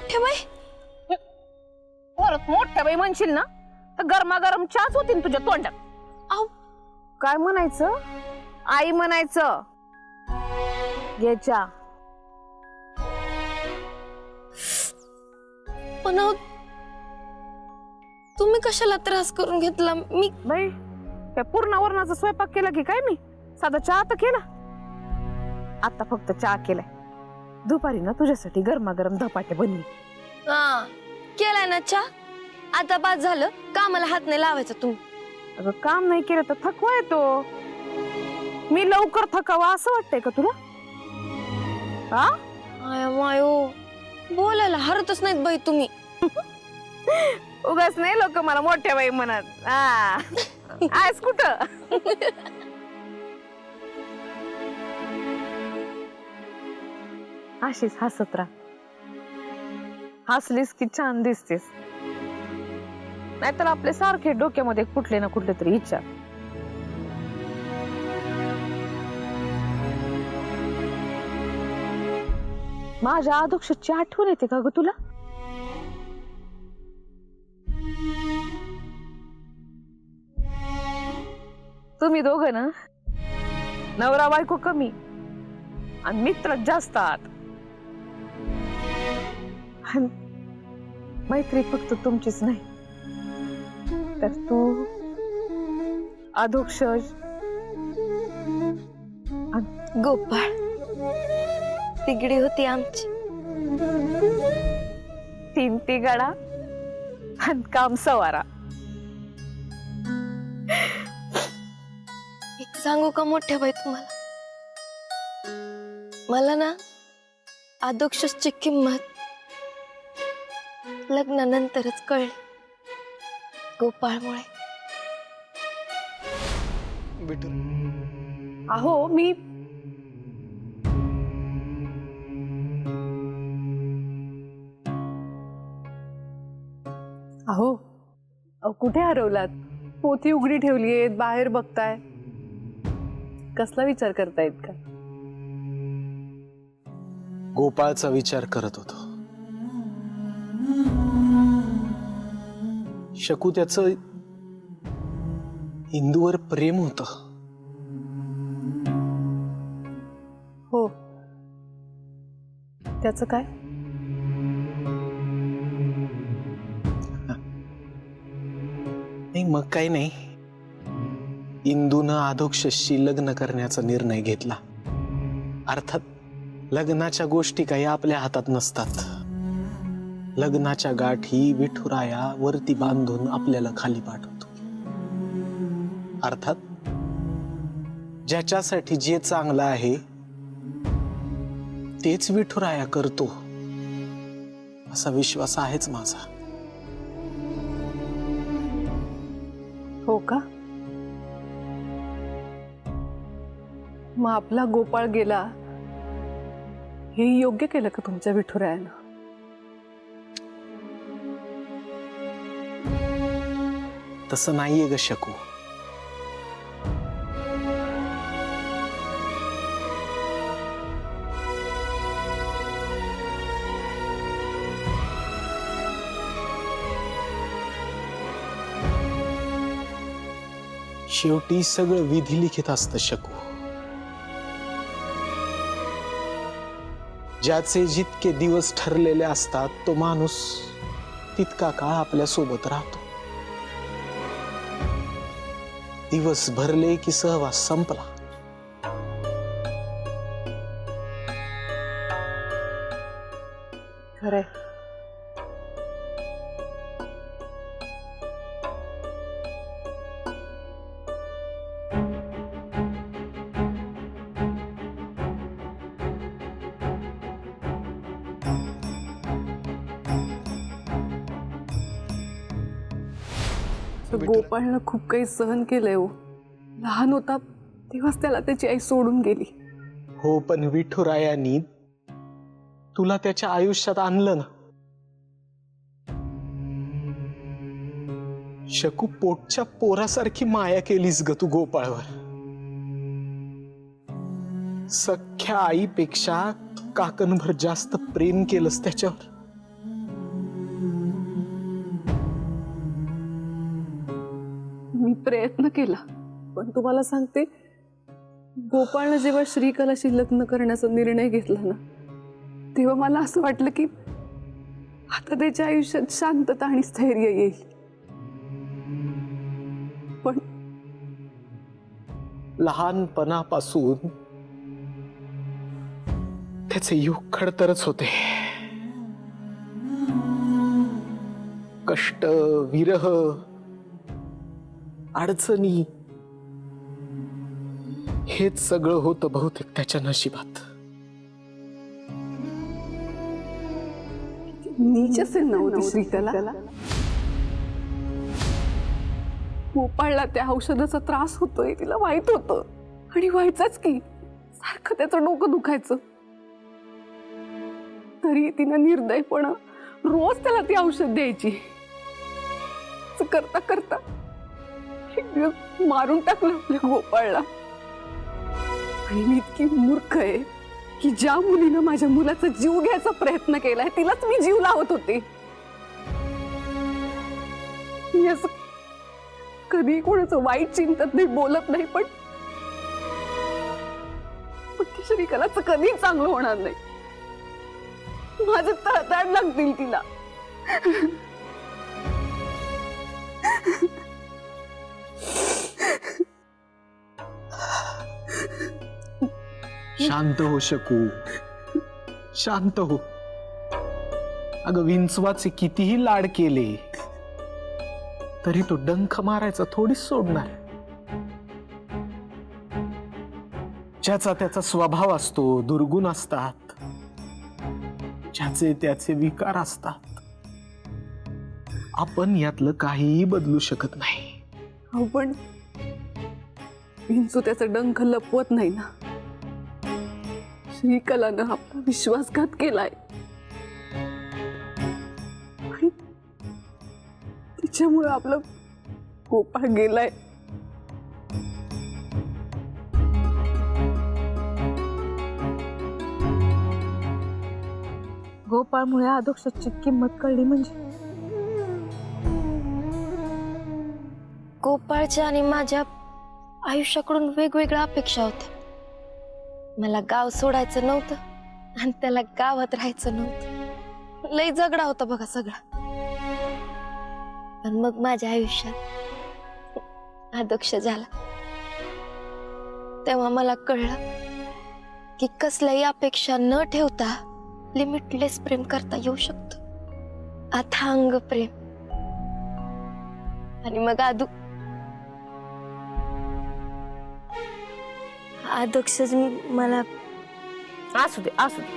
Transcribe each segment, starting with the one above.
मोठ्या बाई परत मोठ्या बाई म्हणशील ना तर गरमागरम चहाच होतीन तुझ्या तोंडात. आव काय म्हणायचं? आई म्हणायचं. घे चहा. पण अहो, तुम्ही कशाला त्रास करून घेतला? मी बाई काय पूर्ण वरणाचा स्वयंपाक केला की काय? मी साधा चहा तर केला. आता फक्त चहा केलाय. दुपारी ना तुझ्यासाठी गरमागरम धपाटे बनली. हा केलाय ना चहा. आता बाद झालं, कामाला हात नाही लावायचा तुम्ही. अगं काम नाही केलं तर थकवा येतो. मी लवकर थकावा असं वाटतंय का तुला? हा आय मायो, बोलायला हरतच नाहीत बाई तुम्ही. उगाच नाही लोक मला मोठ्या बाई म्हणत. हा आहेस कुठं? अशीच हसत राहा. हसलीस की छान दिसतेस. नाहीतर आपले सारखे डोक्यामध्ये कुठले ना कुठले तरी विचार. माझ्या आदोक्षाची आठवण येते का ग तुला? तुम्ही दोघं ना नवरा बायको कमी आणि मित्र जास्त आहात. आणि मैत्री फक्त तुमचीच नाही तर तू अधोक्षज गोपाळ तिगडी होती आमची. तीन तिगाडा आणि काम सवारा. एक सांगू का मोठ्या बाई तुम्हाला? मला ना आदोक्षची किंमत लग्नानंतरच कळली. गोपाळमुळे. अहो मी अहो कुठे हरवलात? पोथी उघडी ठेवलीये, बाहेर बघताय. कसला विचार करतायत का? गोपाळचा विचार करत होतो. शकू त्याचं इंदूवर प्रेम होत. हो, त्याचं काय? नाही मग काही नाही. इंदूनं आदोक्षशी लग्न करण्याचा निर्णय घेतला. अर्थात लग्नाच्या गोष्टी काही आपल्या हातात नसतात. लग्नाच्या गाठी विठुराया वरती बांधून आपल्याला खाली पाठवतो. अर्थात ज्याच्यासाठी जे चांगलं आहे तेच विठुराया करतो असा विश्वास आहेच माझा. हो का? मग आपला गोपाळ गेला हे योग्य केलं का तुमच्या विठुरायानं? तसं नाहीये ग शकू. शेवटी सगळं विधी लिखित असतं शकू. ज्याचे जितके दिवस ठरलेले असतात तो माणूस तितका काळ आपल्या सोबत राहतो. दिवस भरले की सहवास संपला. खरंय. गोपाळनं खूप काही सहन केलंय. हो, लहान होता तेव्हाच त्याला त्याची आई सोडून गेली. हो, पण विठुरायानी तुला त्याच्या आयुष्यात आणलं ना. शकू, पोटच्या पोरासारखी माया केलीस ग तू गोपाळवर. सख्या आईपेक्षा काकणभर जास्त प्रेम केलंस त्याच्यावर. प्रयत्न केला, पण तुम्हाला सांगते, गोपाळनं जेव्हा श्रीकलाशी लग्न करण्याचा निर्णय घेतला ना, तेव्हा मला असं वाटलं की आता त्याच्या आयुष्यात शांतता आणि स्थैर्य येईल. पण लहानपणापासून त्याचे युग खडतरच होते. कष्ट, विरह, अडचणी, हेच सगळं होतं बहुतेक त्याच्या नशिबात. नीच असेल नव्हती श्रीकला. गोपाळला त्या औषधाचा त्रास होतोय तिला माहित होतं, आणि व्हायचंच की, सारखं त्याचं डोकं दुखायचं. तरी तिनं निर्दयपणा रोज त्याला ती औषध द्यायची. असं करता करता एक दिवस मारून टाकलं आपल्या गोपाळला. आणि मी इतकी मूर्ख आहे की ज्या मुलीनं माझ्या मुलाचा जीव घ्यायचा प्रयत्न केलाय तिलाच मी जीव लावत होते. मी असं कधी कोणाचं वाईट चिंतत नाही, बोलत नाही, पण त्या श्रीकलाचं कधी चांगलं होणार नाही. माझं तळतळ लागतील तिला. शांत हो शकू, शांत हो. अगं विंचवाचे कितीही लाड केले तरी तो डंख मारायचा थोडीच सोडणार. ज्याचा त्याचा स्वभाव असतो, दुर्गुण असतात, ज्याचे त्याचे विकार असतात. आपण यातलं काहीही बदलू शकत नाही. हो, पण विंचू त्याचा डंख लपवत नाही ना. श्रीकलानं आपला विश्वासघात केलाय आणि तिच्यामुळे आपलं गोपाळ गेलाय. गोपाळमुळे आदोक्षाची किंमत कळली म्हणजे गोपाळच्या आणि माझ्या आयुष्याकडून वेगवेगळ्या अपेक्षा होत्या. मला गाव सोडायचं नव्हतं आणि त्याला गावात राहायचं नव्हतं. लई झगडा होता बघा सगळा. पण मग माझ्या आयुष्यात आदोक्ष झाला तेव्हा मला कळलं की कसल्याही अपेक्षा न ठेवता लिमिटलेस प्रेम करता येऊ शकतं. अथांग प्रेम. आणि मग आदोक्षच मला असू दे असू दे.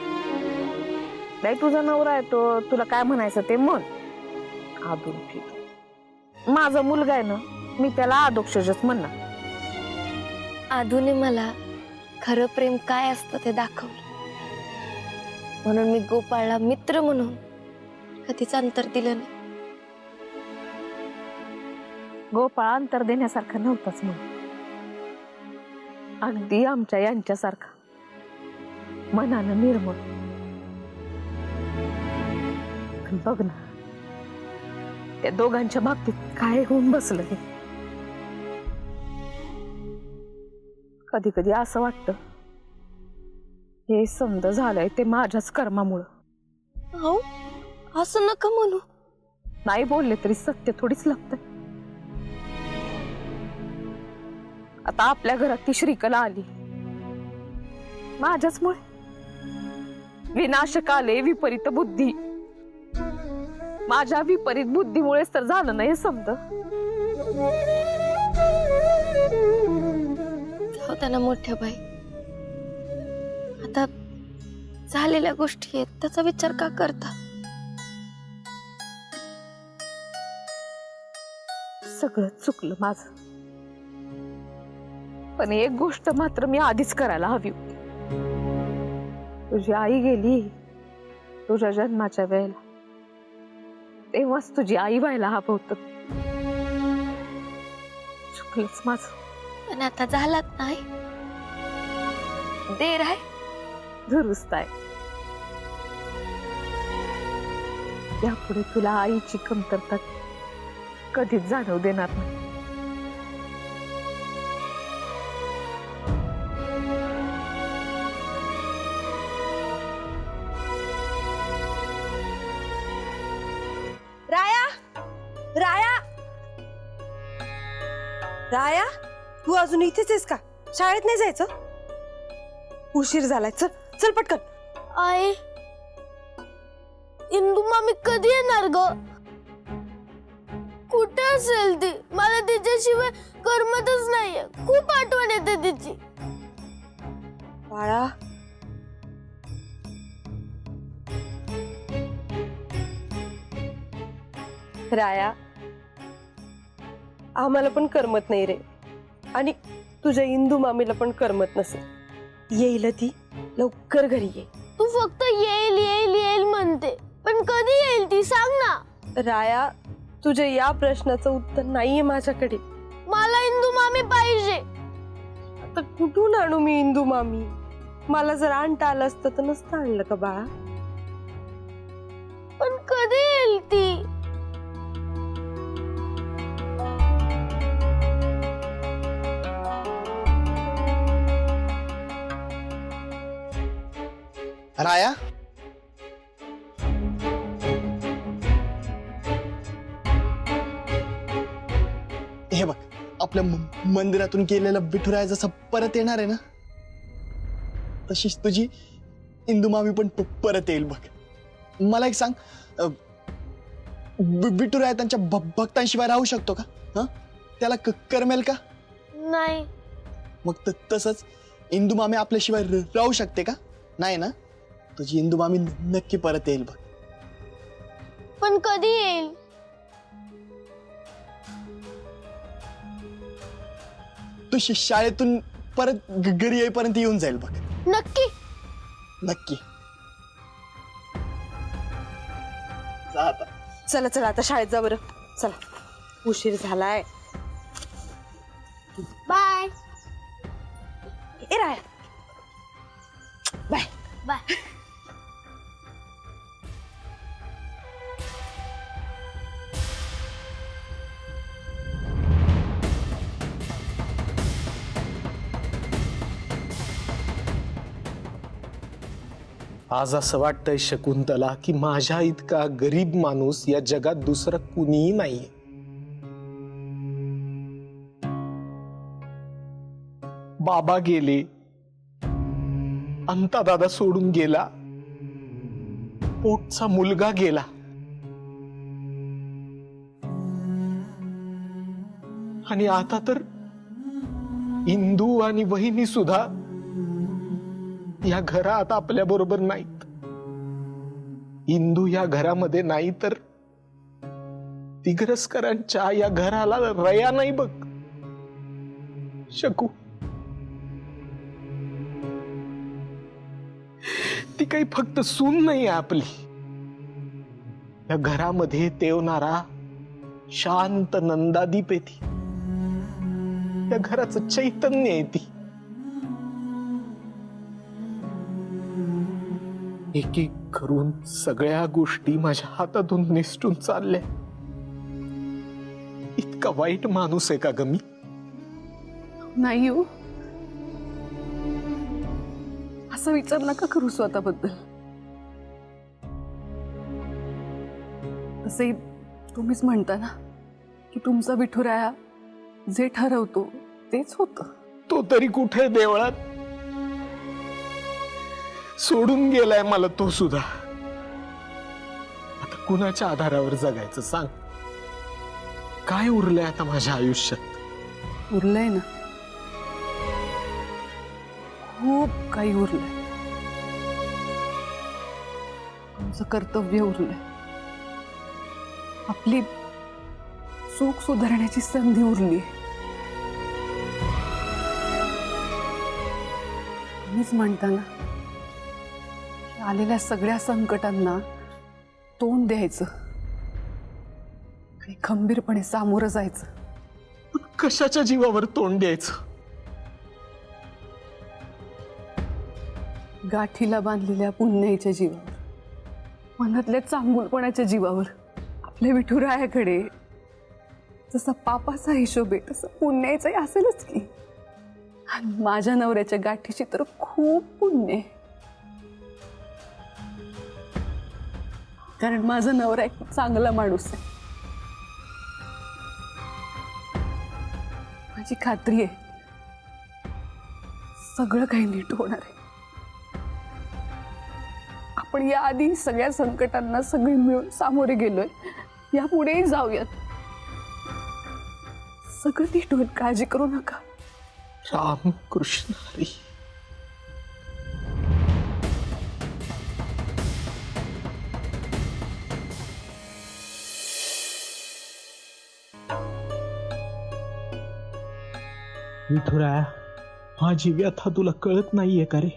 नाही तुझा नवरा आहे तो, तुला काय म्हणायचं ते म्हण. आदून ठीक, माझा मुलगा आहे ना, मी त्याला आदोक्षच म्हणणार. आधुने मला खरं प्रेम काय असतं ते दाखवलं. म्हणून मी गोपाळला मित्र म्हणून कधीच अंतर दिलं नाही. गोपाळ अंतर देण्यासारखा नव्हताच म्हणून, अगदी आमच्या यांच्यासारखा मनानं निर्मळ. बघ ना त्या दोघांच्या बाबतीत काय होऊन बसलं हे. कधी कधी असं वाटतं हे समज झालंय ते माझ्याच कर्मामुळं. हो असं नका म्हणू. नाही बोलले तरी सत्य थोडीच लागतं. आता आपल्या घरात ती श्रीकला आली माझ्याचमुळे. विनाशक आले विपरीत बुद्धी. माझ्या विपरीत बुद्धीमुळेच तर झालं नाही हे समज. होता ना मोठ्या बाई, आता झालेल्या गोष्टी आहेत त्याचा विचार का करता. सगळं चुकलं माझं, पण एक गोष्ट मात्र मी आधीच करायला हवी होती. तुझी आई गेली तुझ्या जन्माच्या वेळेला, तेव्हाच तुझी आई व्हायला हवं होतं. चुकलंच माझं. पण आता झालात नाही. देर आहे दुरुस्त आहे. यापुढे तुला आईची कमतरता कधीच जाणवू देणार नाही. राया, तू अजून इथेच आहेस का? शाळेत नाही जायचं? उशीर झालाय, चल चल पटकन. आई, इंदू मामी कधी येणार ग? कुठे असेल ती? मला तिच्याशिवाय करमतच नाहीये. खूप आठवण येते तिची. बाळा, राया, आम्हाला पण करमत नाही रे, आणि तुझ्या इंदू मामीला पण करमत नसेल. येईल ती, लवकर घरी ये. तू फक्त येईल येईल येईल म्हणते, पण कधी येईल ती सांग ना. राया, तुझ्या या प्रश्नाचं उत्तर नाहीये माझ्याकडे. मला इंदू मामी पाहिजे. आता कुठून आणू मी इंदू मामी? मला जर आणता आलं असतं तर नसतं आणलं का बाळा? पण कधी येईल ती? राया, हे बघ, आपल्या मंदिरातून गेलेला विठुराया जसा परत येणार आहे ना, तशीच तुझी इंदू मामी पण परत येईल बघ. मला एक सांग, विठुराया त्यांच्या भक्तांशिवाय राहू शकतो का? हा, त्याला करमेल का? नाही. मग तसंच इंदू मामी आपल्याशिवाय राहू शकते का? नाही ना. तुझी इंदू मामी नक्की परत येईल बघ. पण कधी येईल? तू शाळेतून परत घरी येईपर्यंत येऊन जाईल बघ. नक्की? नक्की. जा आता. चला चला आता शाळेत जा बरं. चला, उशीर झालाय. बाय ए राया, बाय. बाय. आज असं वाटतंय शकुंतला की माझ्या इतका गरीब माणूस या जगात दुसरं कुणीही नाहीये. बाबा गेले, अंता दादा सोडून गेला, पोटचा मुलगा गेला, आणि आता तर इंदू आणि वहिनी सुद्धा या घरात आपल्या बरोबर नाहीत. इंदू या घरामध्ये नाही तर तिग्रस्करांच्या या घराला रया नाही बघ. शकू, ती काही फक्त सून नाही आपली, या घरामध्ये तेवणारा शांत नंदादीप आहे ती. या घराचं चैतन्य आहे ती. एक एक करून सगळ्या गोष्टी माझ्या हातातून निसटून चालल्या. इतका वाईट माणूस आहे का ग मी? नाही हो, असा विचार नका करू स्वतःबद्दल. तसे तुम्हीच म्हणता ना की तुमचा विठुराया जे ठरवतो तेच होतं. तो तरी कुठे देवळात सोडून गेलाय मला तो सुद्धा. आता कुणाच्या आधारावर जगायचं सांग? काय उरलंय आता माझ्या आयुष्यात? उरलंय ना, खूप काही उरलंय. तुमचं कर्तव्य उरलंय, आपली चूक सुधारण्याची संधी उरली. तुम्हीच म्हणता ना, आलेल्या सगळ्या संकटांना तोंड द्यायचं आणि खंबीरपणे सामोरं जायचं. पण कशाच्या जीवावर तोंड द्यायचं? गाठीला बांधलेल्या पुण्याईच्या जीवावर, मनातल्या चांगुलपणाच्या जीवावर. आपल्या विठुरायाकडे जसा पापाचा हिशोब आहे तसा पुण्याईचाही असेलच की. आणि माझ्या नवऱ्याच्या गाठीची तर खूप पुण्य आहे, कारण माझा नवरा एक चांगला माणूस आहे. माझी खात्री आहे सगळं काही नीट होणार आहे. आपण याआधी सगळ्या संकटांना सगळे मिळून सामोरे गेलोय, यापुढेही जाऊयात. सगळं नीट होईल, काळजी करू नका. राम कृष्ण हरी. विठुराया, माझी व्यथा तुला कळत नाहीये का रे?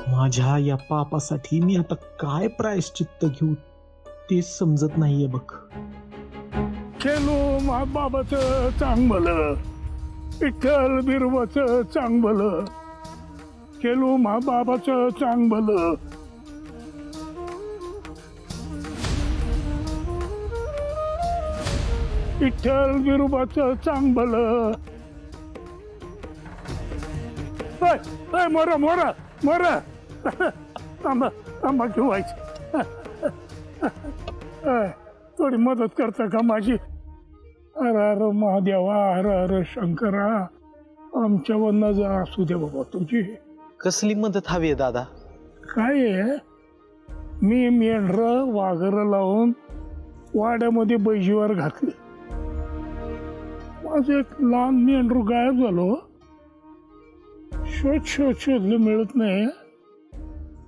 माझ्या या पापासाठी मी आता काय प्रायश्चित्त घेऊ तेच समजत नाहीये बघ. केलो मा बाबाचं चांगलं, विठ्ठल बिरबाचं चांगलं, केलो मा बाबाचं चांगलं. विठ्ठल बिरोबाचं चांगलं. मोरा मोरा मोरा थांबा थांबा घेवायचं. थोडी मदत करता का माझी? हर हर महादेवा, हर हर शंकरा, आमच्या वरनं जा असू दे बाबा तुझी. कसली मदत हवी आहे दादा? काय आहे, मी मेंढर वाघर लावून वाड्यामध्ये बैजीवर घातले. माझं एक लहान मेंढरू गायब झालो. शोधलं मिळत नाही.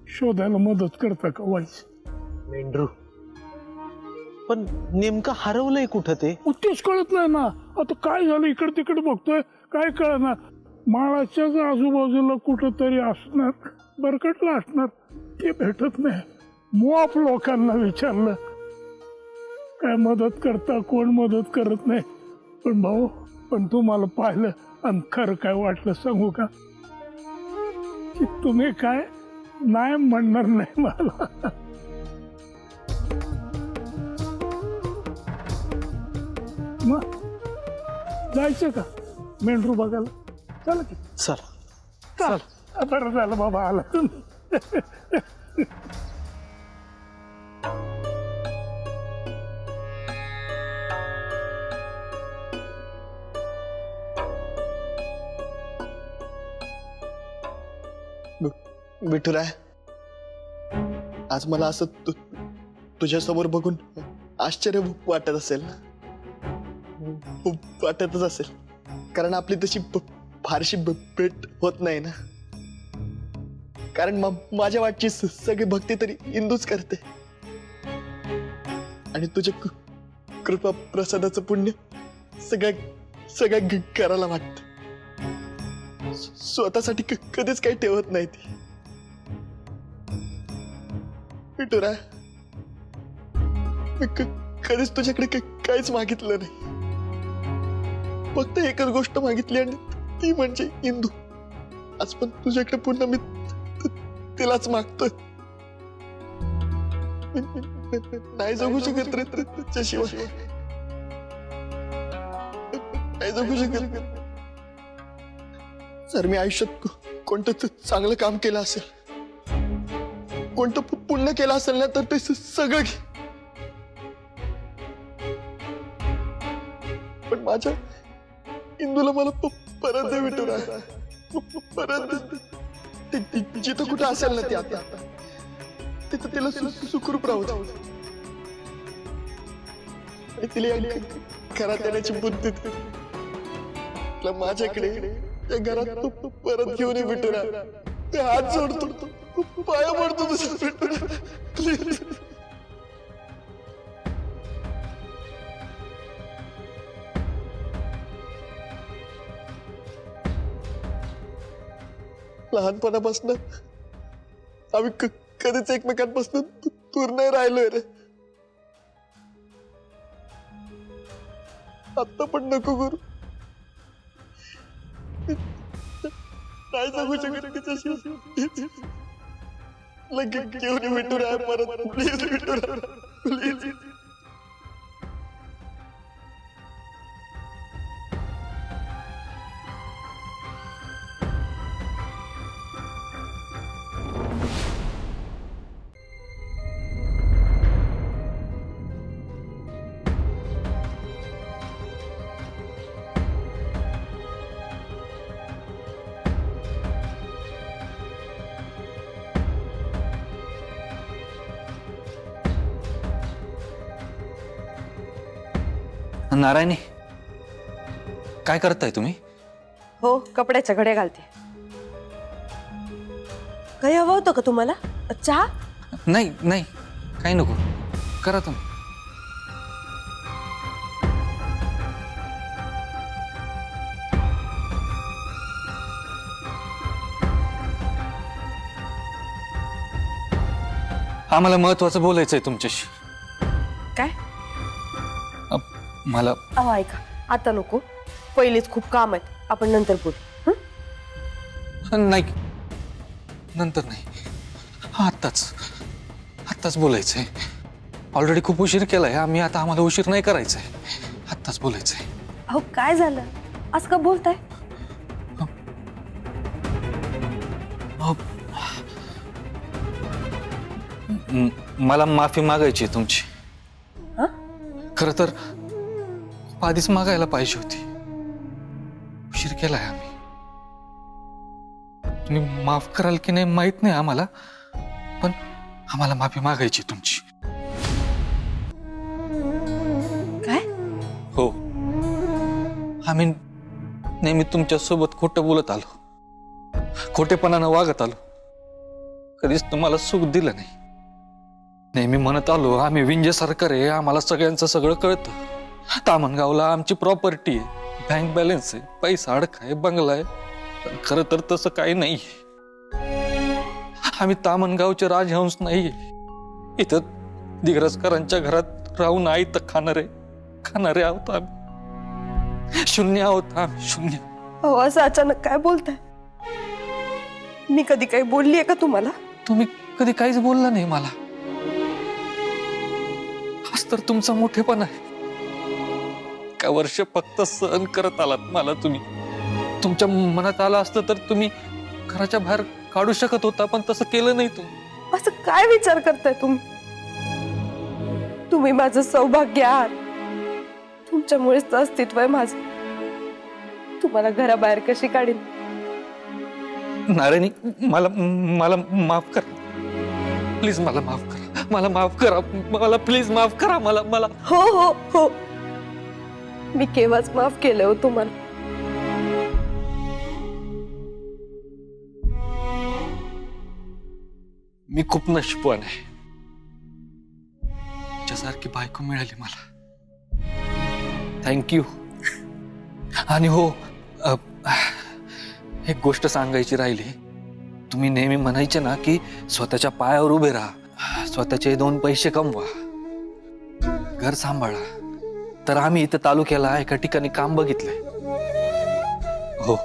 शोधायला मदत करता का व्हायचं? मेंढरू पण नेमकं हरवलंय कुठं ते? तेच कळत नाही ना. आता काय झालं, इकडे तिकडे बघतोय, काय कळणार. माळाच्याच आजूबाजूला कुठं तरी असणार, बरकटला असणार, ते भेटत नाही. मोप लोकांना विचारलं, काय मदत करता, कोण मदत करत नाही. पण भाऊ, पण तुम्हाला पाहिलं आणि खरं काय वाटलं सांगू का, की तुम्ही काय नाही म्हणणार नाही मला. मग जायचं का मेंढरू बघायला? चला की. चल बरं झालं बाबा आला तुम्ही. विठुराय, आज मला असं तुझ्यासमोर बघून आश्चर्य वाटत असेल ना? वाटतच असेल, कारण आपली तशी फारशी भेट होत नाही ना. कारण माझ्या वाटची सगळी भक्ती तरी इंदूच करते, आणि तुझ्या कृपा प्रसादाचं पुण्य सगळ्या करायला वाटत. स्वतःसाठी कधीच काही ठेवत नाही ती. विठुराय, मी कधीच तुझ्याकडे काहीच मागितलं नाही. फक्त एकच गोष्ट मागितली, आणि ती म्हणजे इंदू. आज पण तुझ्याकडे पुन्हा मी तिलाच मागतोय. नाही जगू शकत रे त्याच्याशिवाय, नाही जगू शकत. जर मी आयुष्यात कोणतं चांगलं काम केलं असेल, कोणतं पुण्य केलं असेल ना, तर ते सगळं घे. पण माझ्या इंदूला मला परत दे विठुराय, परत दे. जिथं कुठं असेल ना ती आता, तिथं तिला सुखरूप राहू दे. तिला घरात येण्याची बुद्धी तिला माझ्याकडे या घरात तू परत घेऊन ये विठुराय. ते हात जोडतो, पाया पडतो तुझ्या विठुराय, प्लीज. लहानपणापासून आम्ही कधीच एकमेकांपासून दूर नाही राहिलोय रे. आता पण नको करू. नाही जगू शकत तिच्याशी. लगेच घेऊन विठुराय परत, प्लीज विठुराय, प्लीज. नारायणी, काय करताय तुम्ही? हो, कपड्याच्या घड्या घालते. काही हवं होतं का तुम्हाला? चहा? नाही नाही, काही नको, करा तुम्ही. आम्हाला महत्वाचं बोलायचंय तुमच्याशी. काय? मला अहो ऐका, आता नको, पहिलेच खूप काम आहेत, आपण नंतर बोलू. नाही, नंतर नाही, आत्ताच बोलायचंय. ऑलरेडी खूप उशीर केलाय आम्ही, आता आम्हाला उशीर नाही करायचंय, आत्ताच बोलायचंय. अहो काय झालं, असं का बोलताय? मला माफी मागायची आहे तुमची. हं? खरं तर खूप आधीच मागायला पाहिजे होती, उशीर केलाय आम्ही. तुम्ही माफ कराल की नाही माहित नाही आम्हाला, पण आम्हाला माफी मागायची तुमची. काय? हो, आम्ही नेहमी तुमच्या सोबत खोटं बोलत आलो, खोटेपणानं वागत आलो, कधीच तुम्हाला सुख दिलं नाही. नेहमी म्हणत आलो आम्ही विंजे सरकार आहे, आम्हाला सगळ्यांचं सगळं कळतं. तामणगावला आमची प्रॉपर्टी आहे, बँक बॅलन्स आहे, पैसा अडकाय, बंगला आहे. पण खरं तर तसं काही नाही. आम्ही तामणगावचे राजहंस नाही, इथं दिग्रजकरांच्या घरात राहून आई तर खाणारे आहोत आम्ही. शून्य आहोत आम्ही, शून्य. अहो असं अचानक काय बोलताय? मी कधी काही बोलली आहे का तुम्हाला? तुम्ही कधी काहीच बोलला नाही मला. हाच तर तुमचा मोठेपणा आहे. का वर्ष फक्त सहन करत आलात मला तुम्ही. तुमच्या मनात आलं असतं तर तुम्ही घराच्या बाहेर काढू शकत होता, पण तसं केलं नाही तुम्ही. असं काय विचार करताय तुम्ही? तुम्ही माझं सौभाग्य आहात, तुमच्यामुळेच तर अस्तित्व आहे माझं. तुम्हाला घराबाहेर कशी काढीन? नारायणी, मला माफ करा प्लीज, मला माफ करा, मला माफ करा, मला प्लीज माफ करा मला. हो हो हो, मी केव्हाच माफ केलं हो तुम्हाला. मी खूप नशीबवान आहे, तुझ्यासारखी बायको मिळाली मला. थँक्यू. आणि हो, एक गोष्ट सांगायची राहिली. तुम्ही नेहमी म्हणायचे ना की स्वतःच्या पायावर उभे राहा, स्वतःचे 2 पैसे कमवा, घर सांभाळा. तर आम्ही इथं तालुक्याला एका ठिकाणी काम बघितलंय. हो,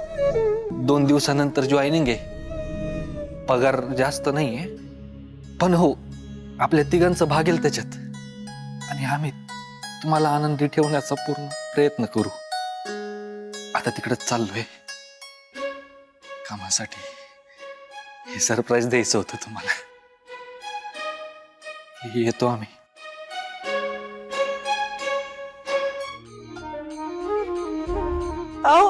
2 दिवसानंतर जॉईनिंग आहे. पगार जास्त नाहीये, पण हो, आपल्या तिघांचं भागेल त्याच्यात. आणि आम्ही तुम्हाला आनंदी ठेवण्याचा पूर्ण प्रयत्न करू. आता तिकडेच चाललोय कामासाठी. हे सरप्राईज द्यायचं होतं तुम्हाला. येतो आम्ही. अहो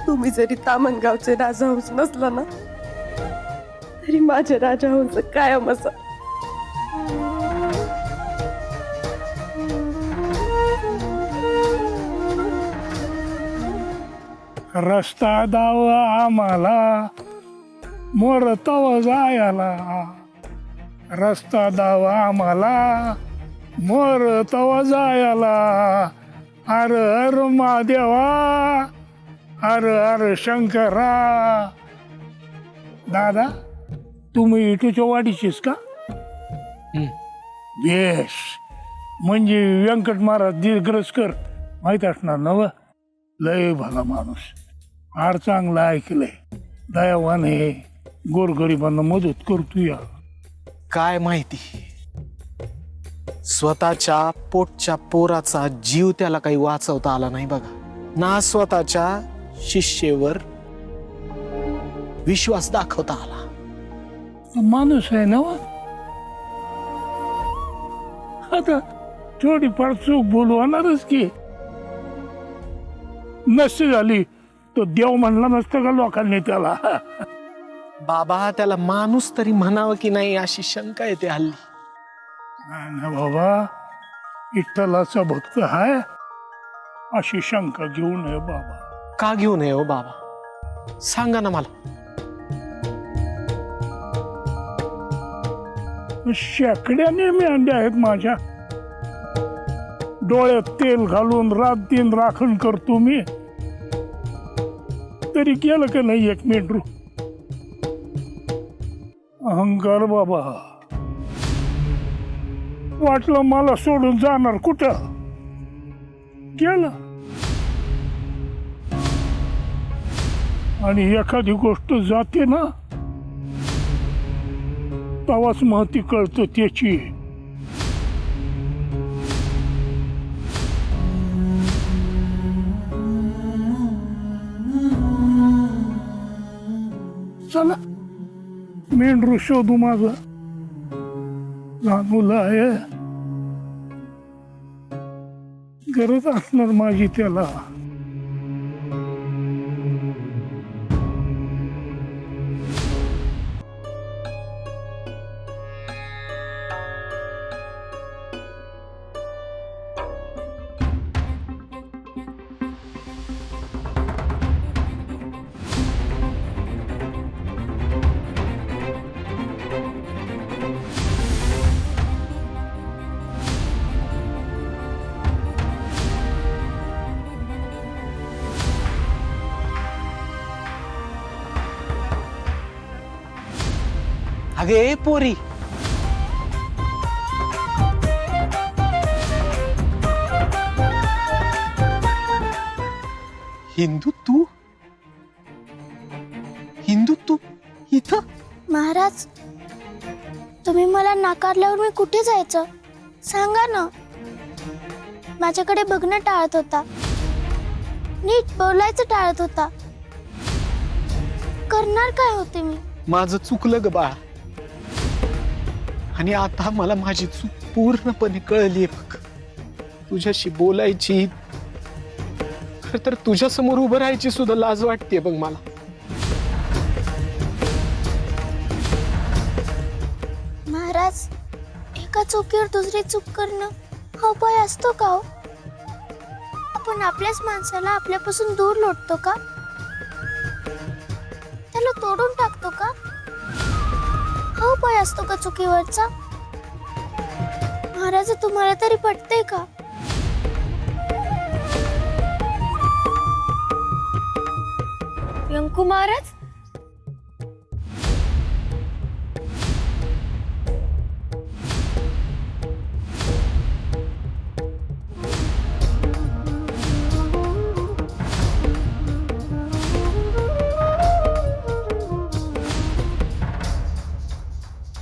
तुम्ही जरी तामणगावचे राजहंस नसला ना, तरी माझे राजहंस कायम असा. रस्ता दाव आम्हाला, मोर तव जायला. रस्ता दाव आम्हाला, मोर तव जायला. हर हर महादेवा, हर हर शंकरा. दादा, तुम्ही इटूच्या वाडीचीस का? बेश, म्हणजे व्यंकट महाराज दिग्रजकर माहीत असणार नव. लय भला माणूस, फार चांगला ऐकलंय, दयावान आहे, गोरगरिबांना मदत करतो. या काय माहिती, स्वतःच्या पोटच्या पोराचा जीव त्याला काही वाचवता आला नाही बघा ना. स्वतःच्या शिष्येवर विश्वास दाखवता आला. माणूस आहे ना. आता थोडीफार चूक बोलवणारच की. नसती झाली तो देव म्हणला नसतं का लोकांनी त्याला. बाबा त्याला माणूस तरी म्हणावं की नाही अशी शंका येते हल्ली. नाही ना बाबा, विठ्ठलाचा भक्त हाय अशी शंका घेऊ नये बाबा. का घेऊ नये हो बाबा, सांगा ना मला. शेकड्याने मेंढ्या आहेत माझ्या. डोळ्यात तेल घालून रात दिन राखण करतो मी, तरी गेलं का नाही एक मेंढरू. अहंकार बाबा. वाटलं मला सोडून जाणार, कुठं गेलं. आणि एखादी गोष्ट जाते ना तेव्हाच महती कळतं त्याची. चला मेंढरू शोधू माझा. लहान मुलं आहे, गरज असणार माझी त्याला. अगे पोरी, हिंदू तू इथं. महाराज, तुम्ही मला नाकारल्यावर मी कुठे जायचं सांगा ना. माझ्याकडे बघणं टाळत होता, नीट बोलायचं टाळत होता. करणार काय होते मी. माझं चुकलं ग बाळा, आणि आता मला माझी चूक पूर्णपणे कळली बघ. तुझ्याशी बोलायची, खर तर तुझ्या समोर उभं राहायची सुद्धा लाज वाटते बघ मला. महाराज, एका चुकीवर दुसरी चूक करणं हा उपाय असतो का हो. आपण आपल्याच माणसाला आपल्यापासून दूर लोटतो का, त्याला तोडून टाकतो का. हा उपाय असतो का चुकीवरचा. महाराज, तुम्हाला तरी पटतंय का. व्यंकू महाराज,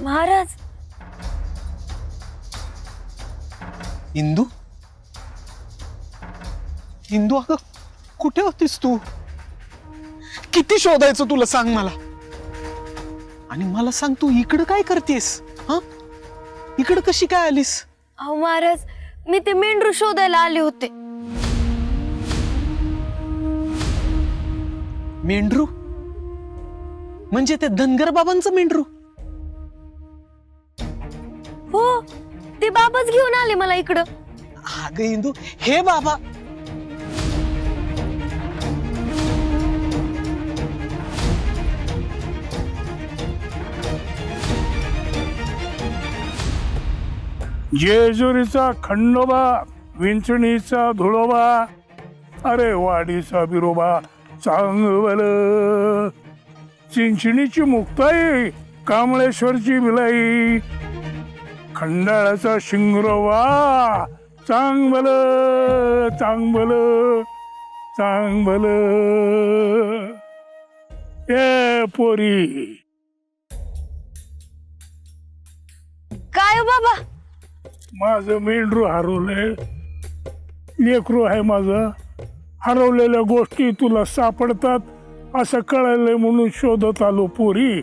महाराज. इंदू, अगं कुठे होतीस तू. किती शोधायचं तुला सांग मला. आणि मला सांग, तू इकडं काय करतेस. हा, इकडं कशी काय आलीस. अहो महाराज, मी ते मेंढरू शोधायला आले होते. मेंढरू म्हणजे ते धनगर बाबांचं मेंढरू. हो, ते बाबाच घेऊन आले मला इकडं. अगं इंदू, हे बाबा. जेजुरीचा खंडोबा, विंचणीचा धुळोबा, अरे वाडीचा बिरोबा चांगल. चिंचणीची मुक्ताई, कांबळेश्वरची बिलाई, खंडाळाचा शिंगरोबा चांगल चांगल चांगल. ए पोरी. काय हो बाबा. माझं मेंढरू हरवलंय. लेकरू आहे माझं. हरवलेल्या गोष्टी तुला सापडतात असं कळालंय म्हणून शोधत आलो पोरी.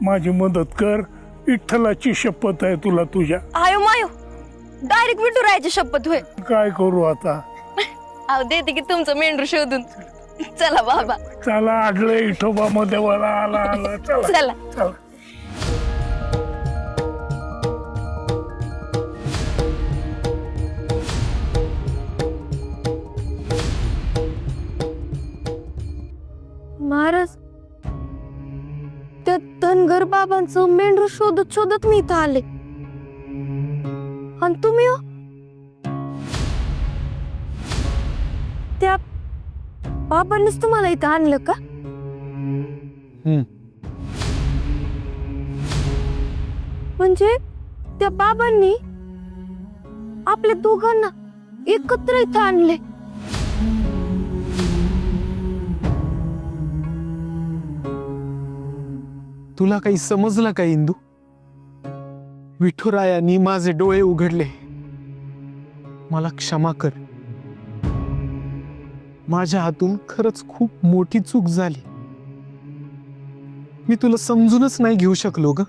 माझी मदत कर, विठ्ठलाची शपथ आहे तुला तुझ्या. आयो मायो, डायरेक्ट विठुरायाची शपथ होय. काय करू आता? अहो देते की तुमचं मेंढरू शोधून. चला बाबा चला आडले इठोबा मध्ये वाला आला आला चला चला. चला. महाराज त्या धनगर बाबांचं मेंढरू शोधत शोधत मी इथं आले आणि तुम्ही हो? त्या बाबांनीच तुम्हाला इथं आणलं का? म्हणजे त्या बाबांनी आपल्या दोघांना एकत्र इथं आणले. तुला काही समजलं का इंदू? विठुरायानी माझे डोळे उघडले. मला क्षमा कर. माझ्या हातून खरंच खूप मोठी चूक झाली. मी तुला समजूनच नाही घेऊ शकलो ग.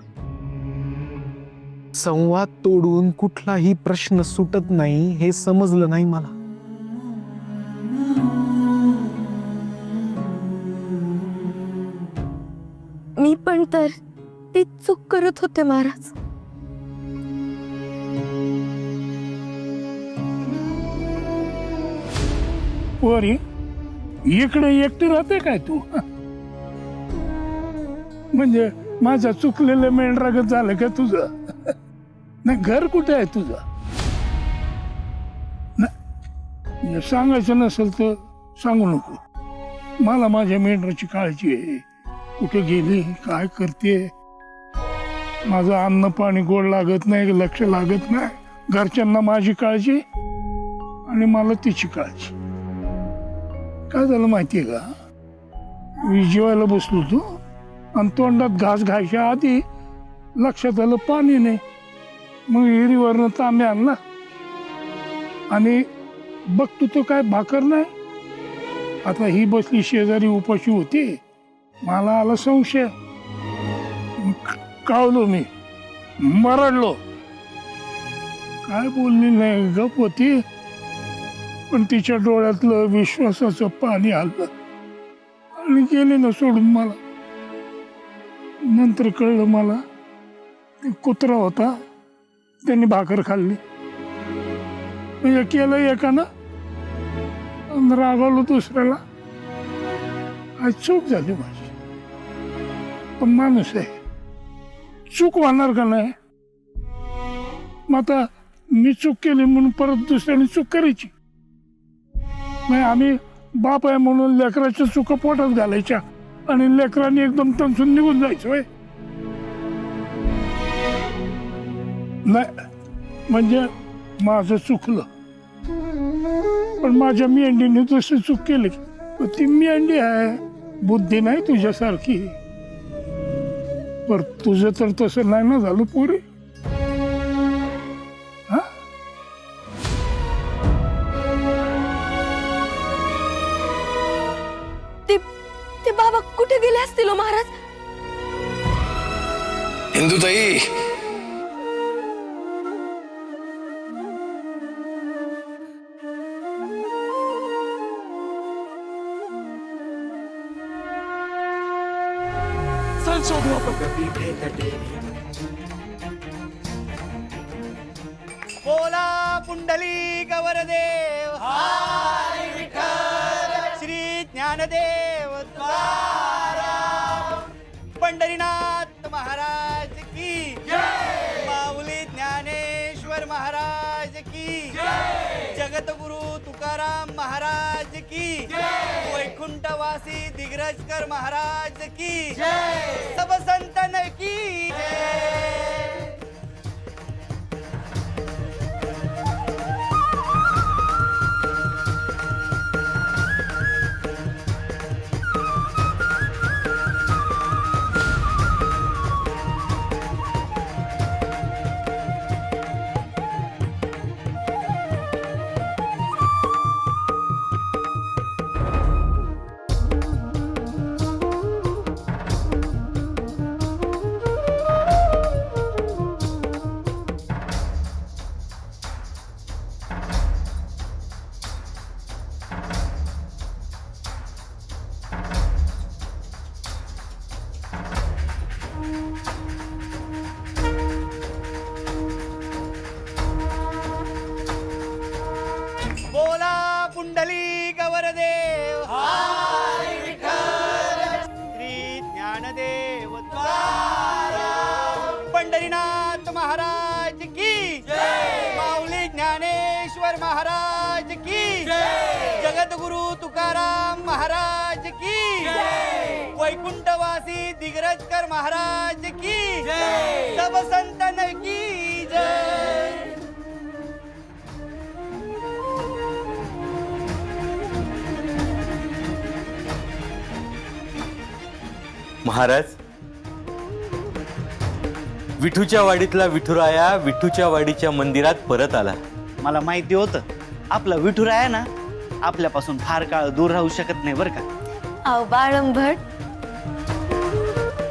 संवाद तोडून कुठलाही प्रश्न सुटत नाही हे समजलं नाही मला. मी पण तर ती चूक करत होते महाराज. पोरी इकडे एकटी राहते काय तू? म्हणजे माझ्या चुकलेलं मेंढरागत झालं का तुझं? नाही घर कुठे आहे तुझं? नाही, सांगायचं नसेल तर सांगू नको. मला माझ्या मेंढराची काळजी आहे. कुठे गेली, काय करते, माझं अन्न पाणी गोड लागत नाही, लक्ष लागत नाही. घरच्यांना माझी काळजी आणि मला तिची काळजी. काय झालं माहितीये का? मी जेवायला बसलो होतो आणि तोंडात घास घायच्या आधी लक्षात आलं पाणी नाही. मग विहिरीवरनं तांबे आणला आणि बघतो तो काय भाकर नाही. आता ही बसली शेजारी उपाशी होती. मला आला संशय. कावलो मी, मरडलो. काय बोलली नाही, गप होती. पण तिच्या डोळ्यातलं विश्वासाचं पाणी आलं आणि गेली ना सोडून मला. नंतर कळलं मला ते कुत्रा होता, त्यांनी भाकर खाल्ली. म्हणजे केलं एकानं आणि रागावलो दुसऱ्याला. आज चूक झाली माझी. पण माणूस आहे, चूक होणार का नाही? मग आता मी चूक केली म्हणून परत दुसऱ्याने चूक करायची? नाही, आम्ही बाप आहे म्हणून लेकराच्या चुका पोटात घालायच्या आणि लेकरांनी एकदम तंसून निघून जायचं होय? नाही, म्हणजे माझं चुकलं. पण माझ्या मेंढीने तशी चूक केली. ती मेंढी आहे, बुद्धी नाही तुझ्यासारखी. पर तुझं तर तसं नाही ना झालं पोरी. हा, ते बाबा कुठे गेले असतील हो महाराज? इंदुताई, बोला पुंडली गवरदेव श्री ज्ञानदेव पंढरीनाथ महाराज की माऊली ज्ञानेश्वर महाराज की जगतगुरु तुकाराम महाराज की वैकुंठवासी दिग्रजकर महाराज की सब संतन की पुंडलिक वरदेव श्री ज्ञानदेव पंढरीनाथ महाराज की माऊली ज्ञानेश्वर महाराज की जगद्गुरु तुकाराम महाराज की वैकुंठवासी दिग्रजकर महाराज की सब संतन की जय। महाराज, विठूच्या वाडीतला विठुराया विठूच्या वाडीच्या मंदिरात परत आला. मला माहिती होतं आपला विठुराया ना आपल्यापासून फार काळ दूर राहू शकत नाही बरं का. अहो बाळंभट,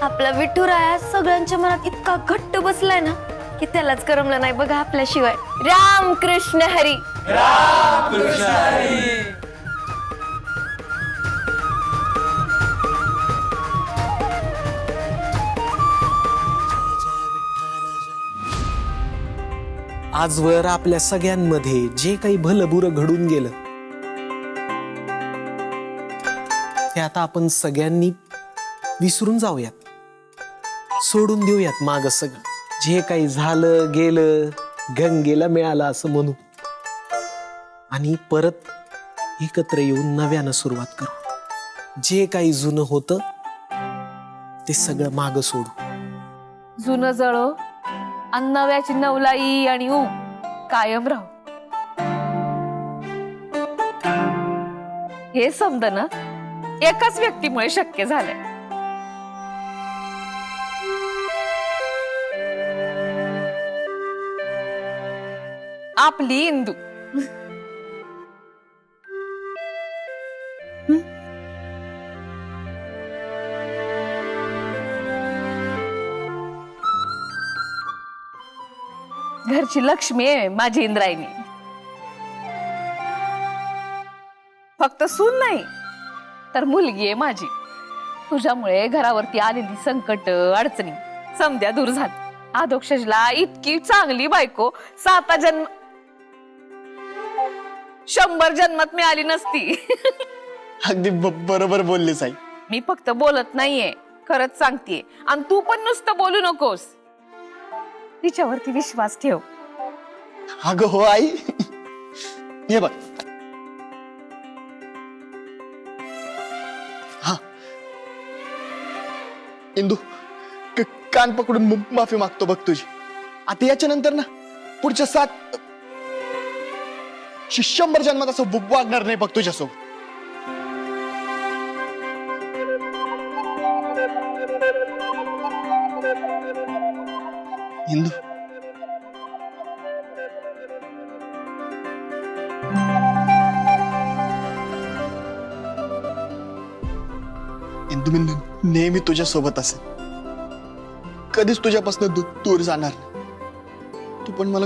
आपला विठुराया सगळ्यांच्या मनात इतका घट्ट बसलाय ना की त्यालाच करमलं नाही बघा आपल्याशिवाय. राम कृष्ण हरी. राम कृष्ण हरी. आजवर आपल्या सगळ्यांमध्ये जे काही भलं बुरं घडून गेलं ते आता आपण सगळ्यांनी विसरून जाऊयात, सोडून देऊयात माग सगळं. जे काही झालं गेलं गंगेला मिळालं असं म्हणू आणि परत एकत्र येऊन नव्यानं सुरुवात करू. जे काही जुनं होतं ते सगळं माग सोडू. जुनं जळो आणि नव्याची नवलाई आणि ऊब कायम राहू. हे समजणं एकाच व्यक्तीमुळे शक्य झालंय. आपली इंदू. घरची लक्ष्मी आहे माझी इंद्रायणी. फक्त सून नाही तर मुलगी आहे माझी. तुझ्यामुळे घरावरती आलेली संकट अडचणी समध्या दूर झाली. आदोक्षजला इतकी चांगली बायको 7 जन्म 100 जन्मात मिळाली नसती. अगदी बरोबर बोलली साई. मी फक्त बोलत नाहीये, खरंच सांगतेय. आणि तू पण नुसतं बोलू नकोस, तिच्यावरती विश्वास ठेव. अगं हो आई, हे बघ. हा इंदू, कान पकडून माफी मागतो बघ तुझी. आता याच्या नंतर ना पुढच्या 100 जन्मात असं वागणार नाही बघ तुझ्यासोबत. इंदू, इंदू मी नेहमी तुझ्या सोबत असेल, कधीच तुझ्यापासून दूर जाणार नाही. तू पण मला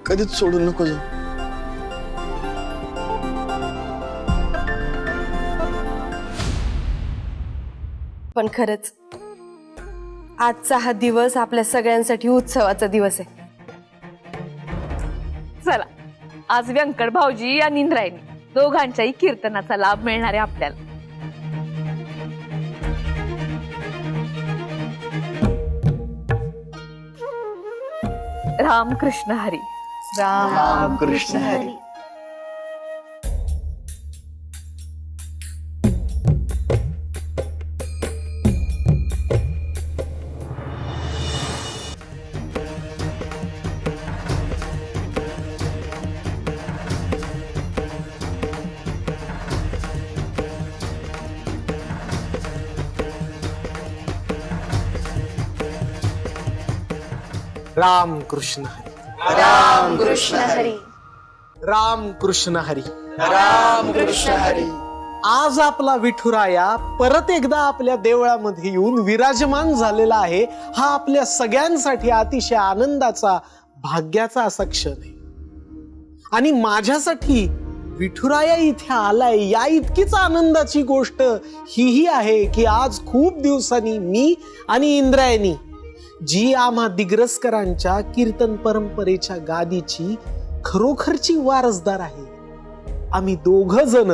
कधीच सोडून नको जाऊ. पण खरंच आजचा हा दिवस आपल्या सगळ्यांसाठी उत्सवाचा दिवस आहे. चला, आज व्यंकट भाऊजी आणि इंद्रायणी दोघांच्याही कीर्तनाचा लाभ मिळणार आहे आपल्याला. राम कृष्ण हरी. राम कृष्ण हरी. राम कृष्ण हरी. राम कृष्ण हरी. राम कृष्ण हरी. राम कृष्ण हरी. आज आपला विठुराया परत एकदा आपल्या देवळामध्ये येऊन विराजमान झालेला आहे. हा आपल्या सगळ्यांसाठी अतिशय आनंदाचा भाग्याचा असा क्षण आहे. आणि माझ्यासाठी विठुराया इथे आलाय या इतकीच आनंदाची गोष्ट ही आहे की आज खूप दिवसांनी मी आणि इंद्रायणी, जी आम्हा दिग्रसकरांच्या कीर्तन परंपरेच्या गादीची खरोखरची वारसदार आहे, आम्ही दोघ जण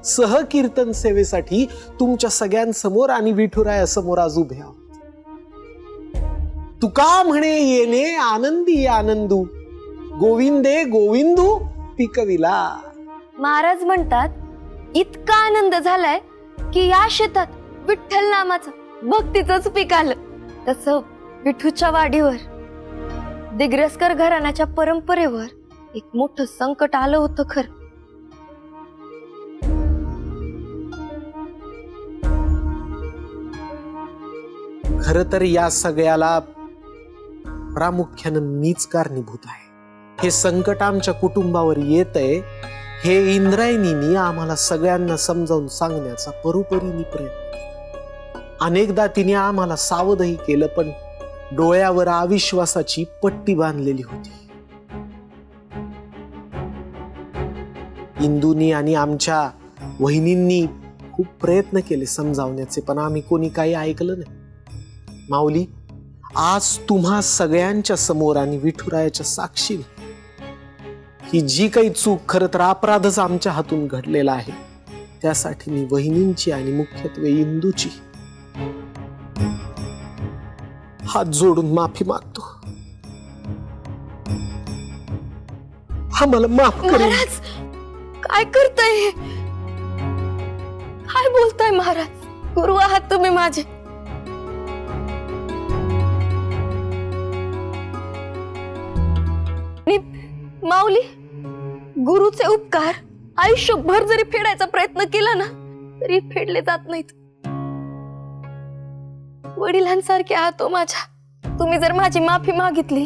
सहकीर्तन सेवेसाठी तुमच्या सगळ्यांसमोर आणि विठुरायासमोर आज उभे आहोत. तुका म्हणे येणे आनंदी आनंदू, गोविंदे गोविंदू पिकविला. महाराज म्हणतात इतका आनंद झालाय की या शेतात विठ्ठल नामाचं भक्तीचंच पीक आलं. तसं विठूच्या वाडीवर दिग्रसकर घराण्याच्या परंपरेवर एक मोठं संकट आलं होतं खरं. खर तर या सगळ्याला प्रामुख्यानं मीच कारणीभूत आहे. हे संकट आमच्या कुटुंबावर येतंय हे इंद्रायणींनी आम्हाला सगळ्यांना समजावून सांगण्याचा परोपरीने प्रयत्न केला. अनेकदा तिने आम्हाला सावधही केलं, पण डोळ्यावर अविश्वासाची पट्टी बांधलेली होती. इंदूनी आणि आमच्या वहिनींनी खूप प्रयत्न केले समजावण्याचे, पण आम्ही कोणी काही ऐकलं नाही. माऊली, आज तुम्हा सगळ्यांच्या समोर आणि विठुरायाच्या साक्षीने ही जी काही चूक खरं तर अपराधच आमच्या हातून घडलेला आहे, त्यासाठी मी वहिनींची आणि मुख्यत्वे इंदूची हात जोडून माफी मागतो. आम्हाला माफ करा. महाराज काय करताय हे? काय बोलताय महाराज? गुरु आहात तुम्ही माझे. माऊली, गुरुचे उपकार आयुष्यभर जरी फेडायचा प्रयत्न केला ना तरी फेडले जात नाहीत. वडिलांसारखे आहात माझ्या. तुम्ही जर माझी माफी मागितली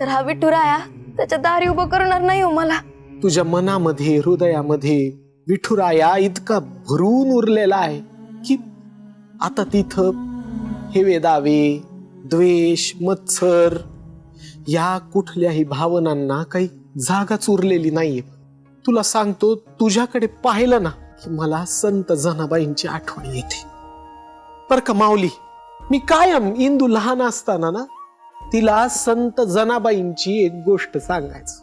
तर हा विठुराया त्याच्या दारी उभं करणार नाही हो मला. तुझ्या मनामध्ये हृदयामध्ये विठुराया इतका भरून उरलेला आहे की आता तिथं हेवे दावे, द्वेष, मत्सर या कुठल्याही भावनांना काही जागाच उरलेली नाहीये. तुला सांगतो, तुझ्याकडे पाहिलं ना की मला संत जनाबाईंची आठवण येते. पर का माऊली, मी कायम इंदू लहान असताना ना तिला संत जनाबाईंची एक गोष्ट सांगायचं.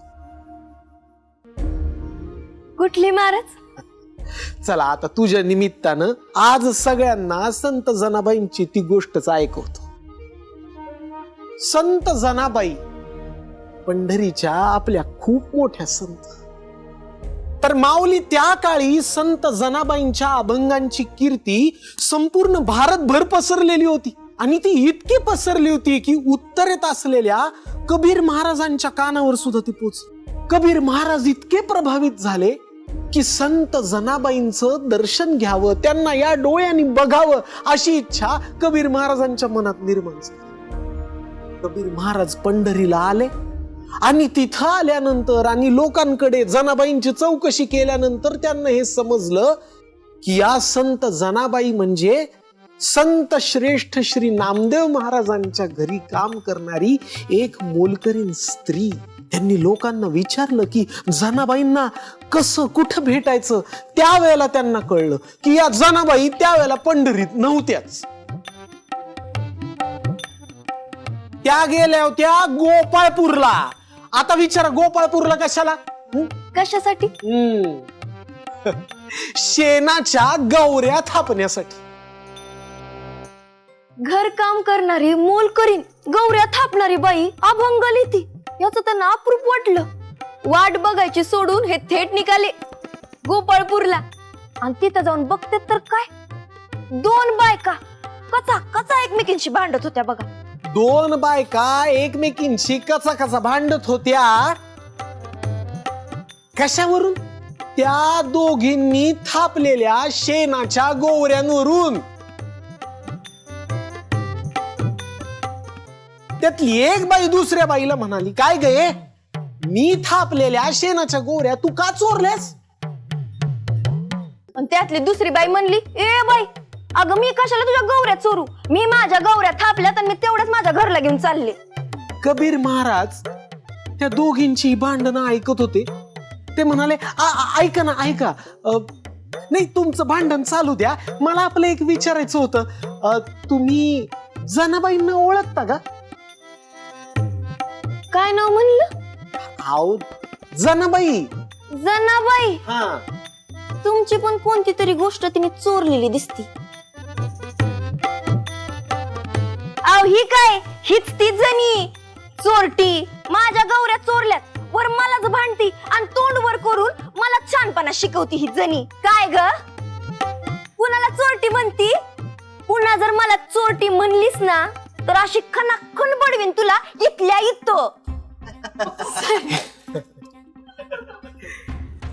कुठली महाराज? चला आता तुझ्या निमित्तानं आज सगळ्यांना संत जनाबाईंची ती गोष्टच ऐकवतो. संत जनाबाई पंढरीच्या आपल्या खूप मोठ्या संत. तर माऊली, त्या काळी संत जनाबाईंच्या अभंगांची कीर्ती संपूर्ण भारतभर पसरलेली होती. आणि ती इतकी पसरली होती की उत्तरेत असलेल्या कबीर महाराजांच्या कानावर सुद्धा ती पोचली. कबीर महाराज इतके प्रभावित झाले की संत जनाबाईंचं दर्शन घ्यावं, त्यांना या डोळ्यांनी बघावं अशी इच्छा कबीर महाराजांच्या मनात निर्माण झाली. कबीर महाराज पंढरीला आले आणि तिथं आल्यानंतर आणि लोकांकडे जनाबाईंची चौकशी केल्यानंतर त्यांना हे समजलं की या संत जनाबाई म्हणजे संत श्रेष्ठ श्री नामदेव महाराजांच्या घरी काम करणारी एक मोलकरीण स्त्री. त्यांनी लोकांना विचारलं की जनाबाईंना कसं कुठं भेटायचं. त्यावेळेला त्यांना कळलं की या जनाबाई त्यावेळेला पंढरीत नव्हत्याच. त्या गेल्या होत्या गोपाळपूरला. आता विचारा, गोपाळपूरला कशाला? कशासाठी? शेणाच्या गौऱ्या थापण्यासाठी. घर काम करणारी मोलकरीण गौऱ्या थापणारी बाई अभंग लिहिती याचं त्यांना अप्रूप वाटलं. वाट बघायची सोडून हे थेट निघाले गोपाळपूरला. आणि तिथं जाऊन बघते तर काय, दोन बायका कचा कचा एकमेकींशी भांडत होत्या बघा. दोन बायका एकमेकींशी कचा कचा भांडत होत्या. कशावरून? त्या दोघींनी थापलेल्या शेणाच्या गौऱ्यांवरून. त्यातली एक बाई दुसऱ्या बाईला म्हणाली, काय गे, मी थापलेल्या शेणाच्या गोऱ्या तू का चोरल्यास? आणि त्यातली दुसरी बाई म्हणली, ए बाई, अगं मी कशाला तुझ्या गौऱ्या चोरू, मी माझ्या गौऱ्या थापल्यात आणि मी तेवढ्याच माझ्या घरला घेऊन चालले. कबीर महाराज त्या दोघींची भांडणं ऐकत होते. ते म्हणाले, ऐका ना ऐका, नाही तुमचं भांडण चालू द्या, मला आपलं एक विचारायचं होतं. तुम्ही जनाबाईंना ओळखता का? काय नाव म्हणलं? आओ जनाबाई, जनाबाई, हा, तुमची पण कोणती तरी गोष्ट तिने चोरलेली दिसती. अहो ही काय, हीच ती जणी चोरटी. माझ्या गौऱ्या चोरल्यात, वर मलाच भांडती आणि तोंड वर करून मला छानपणा शिकवती ही जणी. काय ग, कुणाला चोरटी म्हणती? पुन्हा जर मला चोरटी म्हणलीस ना तर अशी खणाखण बडवीन तुला इथल्या इथं.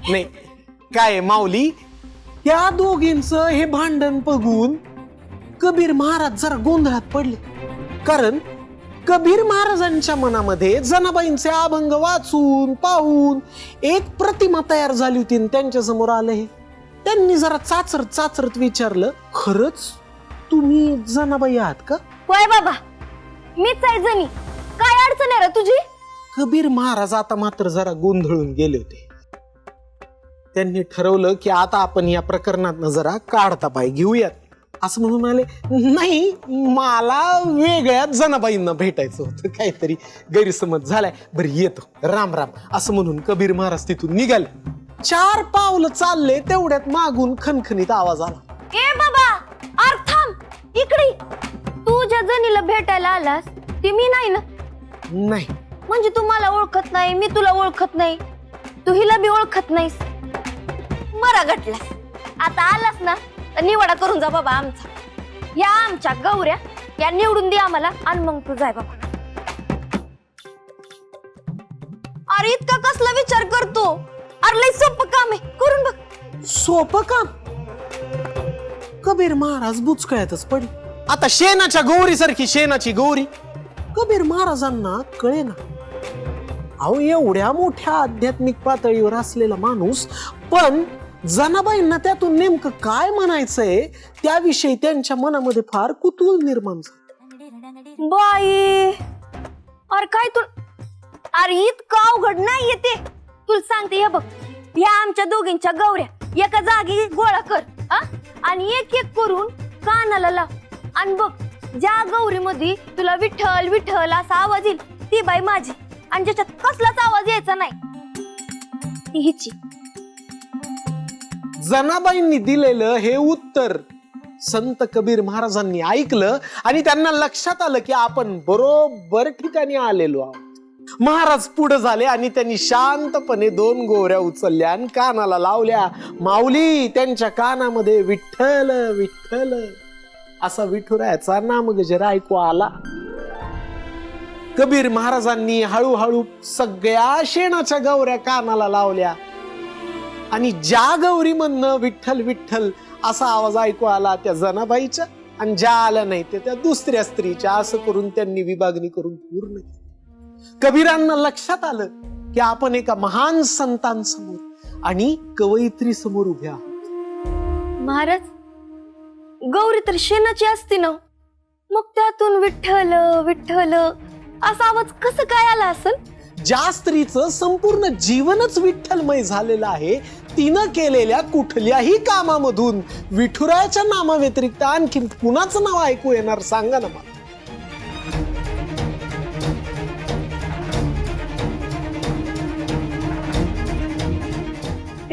नाही काय माऊली, या दोघींचं हे भांडण बघून कबीर महाराज जरा गोंधळात पडले. कारण कबीर महाराजांच्या मनामध्ये जनाबाईंचे अभंग वाचून पाहून एक प्रतिमा तयार झाली होती आणि त्यांच्या समोर आलं हे. त्यांनी जरा चाचरत चाचरत विचारलं, खरंच तुम्ही जनाबाई आहात का? होय बाबा, मीच आहे जणी. काय अडचण आहे रे तुझी? कबीर महाराज आता मात्र जरा गोंधळून गेले होते. त्यांनी ठरवलं की आता आपण या प्रकरणात जरा काढता पाय घेऊयात. असं म्हणून म्हणाले, नाही मला वेगळ्या जनाबाईंना भेटायचं होतं, काहीतरी गैरसमज झालाय, बरं येतो, राम राम असं म्हणून कबीर महाराज तिथून निघाले. 4 पावलं चालले तेवढ्यात मागून खणखणीत आवाज आला. ए बाबा, थांब इकडे. तू ज्या जणीला भेटायला आलास ती मी नाही ना? नाही. म्हणजे तू मला ओळखत नाही, मी तुला ओळखत नाही, तू हिला बी ओळखत नाहीस. बरं घटलास, आता आलास ना तर निवाडा करून जा बाबा आमचा. या आमच्या गौऱ्या या निवडून दे आम्हाला आणि मग तू जाय बाबा. अरे इतका कसला विचार करतो? अरे लय सोपं काम आहे, करून बघ. सोपं काम? कबीर महाराज बुचकळ्यातच पडले. आता शेणाच्या गौरी सारखी शेणाची गौरी. कबीर महाराजांना कळे ना, अहो एवढ्या मोठ्या आध्यात्मिक पातळीवर असलेला माणूस, पण जनाबाईंना त्यातून नेमकं काय म्हणायचंय त्याविषयी त्यांच्या मनामध्ये फार कुतूहल निर्माण झालं. बाई, अरे काय तू, अरे इतकं अवघड नाहीये ते. तुला सांगते, हे बघ, ह्या आमच्या दोघींच्या गौऱ्या एका जागी गोळा कर आणि एक एक करून कानाला लाव आणि बघ, ज्या गौरीमध्ये तुला विठ्ठल विठ्ठल असा आवाज येईल ती बाई माझी, आणि ज्याच्यात कसलाच आवाज यायचा नाही ती हिची. जनाबाईंनी दिलेलं हे उत्तर संत कबीर महाराजांनी ऐकलं आणि त्यांना लक्षात आलं की आपण बरोबर ठिकाणी आलेलो आहोत. महाराज पुढे झाले आणि त्यांनी शांतपणे 2 गोवऱ्या उचलल्या आणि कानाला लावल्या. माऊली त्यांच्या कानामध्ये विठ्ठल विठ्ठल असा विठुरायाचा नामगजर ऐकू आला. कबीर महाराजांनी हळूहळू सगळ्या शेणाच्या गौऱ्या कानाला लावल्या आणि ज्या गौरीमधनं विठ्ठल विठ्ठल असा आवाज ऐकू आला त्या जनाबाईच्या, आणि ज्या आल्या नाही त्या दुसऱ्या स्त्रीच्या, असं करून त्यांनी विभागणी करून पूर्ण केली. कबीरांना लक्षात आलं की आपण एका महान संतांसमोर आणि कवयित्री समोर उभ्या आहोत. महाराज, गौरी तर शेणाची असती ना, मग त्यातून विठ्ठल विठ्ठल असा आवाज कसं काय आला असेल? ज्या स्त्रीचं संपूर्ण जीवनच विठ्ठलमय झालेलं आहे, तिनं केलेल्या कुठल्याही कामामधून विठुरायाच्या नामाव्यतिरिक्त आणखी कुणाचं नाव ऐकू येणार सांगा ना मला.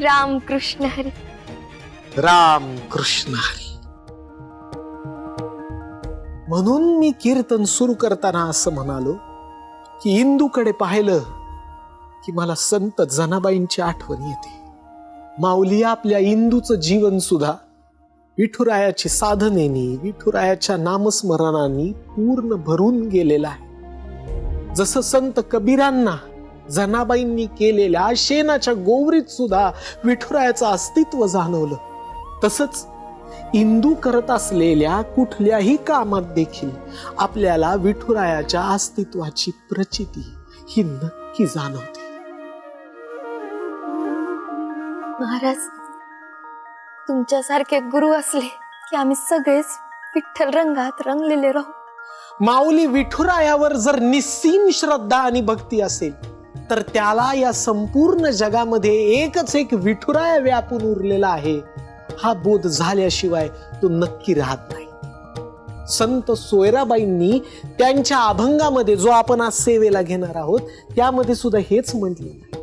राम कृष्ण हरी. राम कृष्ण हरी. म्हणून मी कीर्तन सुरू करताना असं म्हणालो की इंदूकडे पाहिलं की मला संत जनाबाईंची आठवण येते. माऊली, आपल्या इंदूचं जीवन सुद्धा विठुरायाची साधनेनी, विठुरायाच्या नामस्मरणाने पूर्ण भरून गेलेलं आहे. जसं संत कबीरांना जनाबाईंनी केलेल्या शेणाच्या गोवरीत सुद्धा विठुरायाचं अस्तित्व जाणवलं, तसंच इंदू करत असलेल्या कुठल्याही कामात देखील आपल्याला विठुरायाच्या अस्तित्वाची प्रचिती ही नक्की जाणवते. महाराज, तुमच्यासारखे गुरु असले की आम्ही सगळेच विठ्ठल रंगात रंगलेले राहू. माऊली, विठुरायावर जर निस्सीम श्रद्धा आणि भक्ती असेल तर त्याला या संपूर्ण जगामध्ये एकच एक विठुराया व्यापून उरलेला आहे हा बोध झाल्याशिवाय तो नक्की राहत नाही. संत सोयराबाईंनी त्यांच्या अभंगामध्ये, जो आपण आज सेवेला घेणार आहोत, त्यामध्ये सुद्धा हेच म्हटलेलं आहे.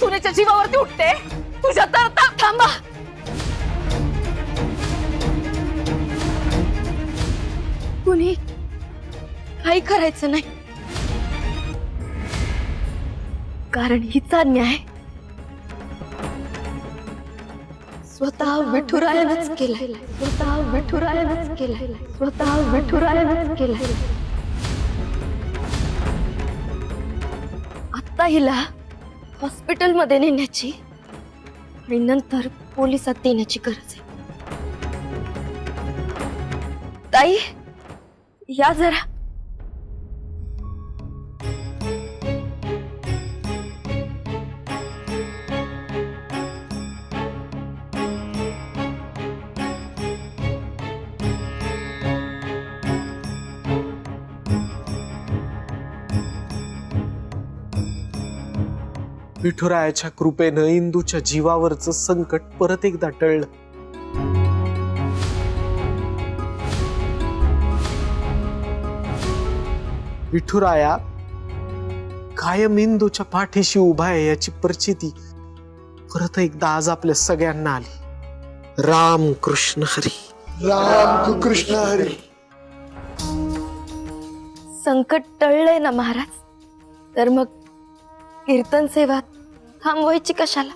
सुनेच्या जीवावरती उठते तुझ्या तर थांबा. कुणी काही करायचं नाही, कारण हिचा न्याय स्वतः विठुरायानंच केलाय. स्वतः विठुरायानंच केलाय. स्वतः विठुरायानंच केलाय. आता हिला हॉस्पिटलमध्ये नेण्याची आणि नंतर पोलिसात देण्याची गरज आहे. ताई, या जरा. विठुरायाच्या कृपेनं इंदूच्या जीवावरचं संकट परत एकदा टळलं. विठुराया कायम इंदूच्या पाठीशी उभा आहे याची प्रचिती परत एकदा आज आपल्या सगळ्यांना आली. राम कृष्ण हरी. राम कृष्ण हरी. संकट टळलंय ना महाराज, तर मग कीर्तन सेवा थांबवायची कशाला?